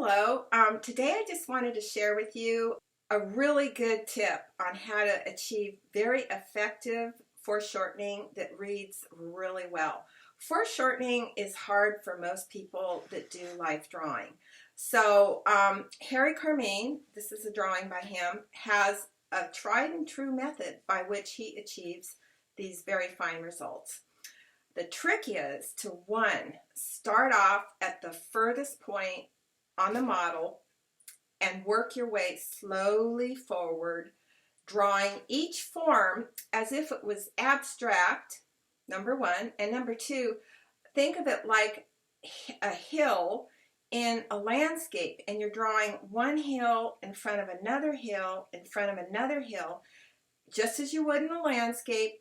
Hello. Today I just wanted to share with you a really good tip on how to achieve very effective foreshortening that reads really well. Foreshortening is hard for most people that do life drawing. So Harry Carmean, this is a drawing by him, has a tried and true method by which he achieves these very fine results. The trick is to, one, start off at the furthest point on the model and work your way slowly forward, drawing each form as if it was abstract, number one, and number two, think of it like a hill in a landscape, and you're drawing one hill in front of another hill in front of another hill, just as you would in a landscape,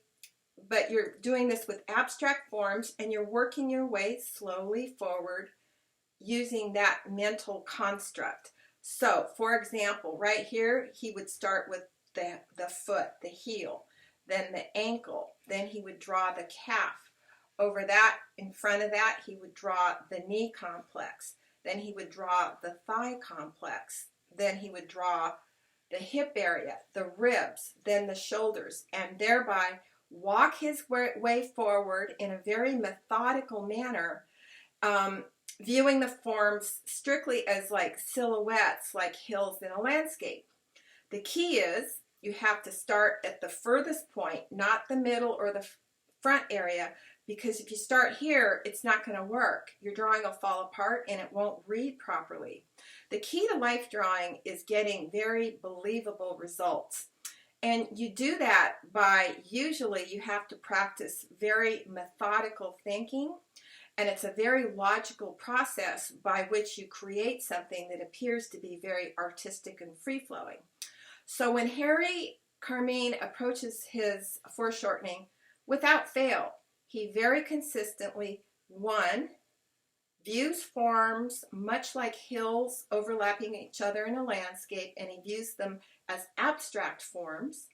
but you're doing this with abstract forms and you're working your way slowly forward using that mental construct. So, for example, right here, he would start with the foot, the heel, then the ankle, then he would draw the calf. Over that, in front of that, he would draw the knee complex. Then he would draw the thigh complex. Then he would draw the hip area, the ribs, then the shoulders, and thereby walk his way forward in a very methodical manner, viewing the forms strictly as like silhouettes, like hills in a landscape. The key is you have to start at the furthest point, not the middle or the front area, because if you start here, it's not going to work. Your drawing will fall apart and it won't read properly. The key to life drawing is getting very believable results. And you do that by, usually you have to practice very methodical thinking, and it's a very logical process by which you create something that appears to be very artistic and free-flowing. So when Harry Carmean approaches his foreshortening, without fail, he very consistently, one, views forms much like hills overlapping each other in a landscape, and he views them as abstract forms.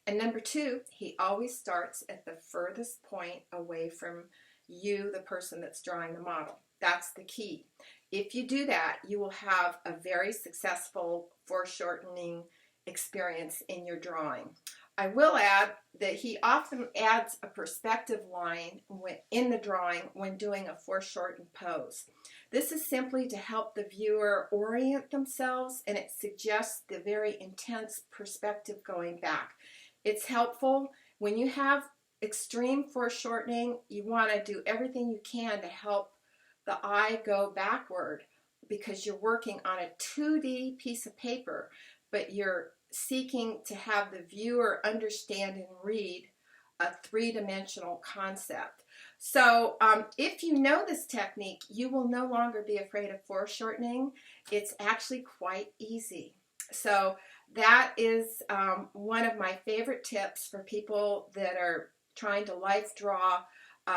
And number two, he always starts at the furthest point away from you, the person that's drawing the model. That's the key. If you do that, you will have a very successful foreshortening experience in your drawing. I will add that he often adds a perspective line in the drawing when doing a foreshortened pose. This is simply to help the viewer orient themselves, and it suggests the very intense perspective going back. It's helpful when you have extreme foreshortening. You want to do everything you can to help the eye go backward, because you're working on a 2D piece of paper, but you're seeking to have the viewer understand and read a three-dimensional concept. So if you know this technique, you will no longer be afraid of foreshortening. It's actually quite easy. So that is one of my favorite tips for people that are trying to life draw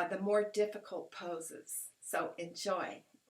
the more difficult poses. So enjoy.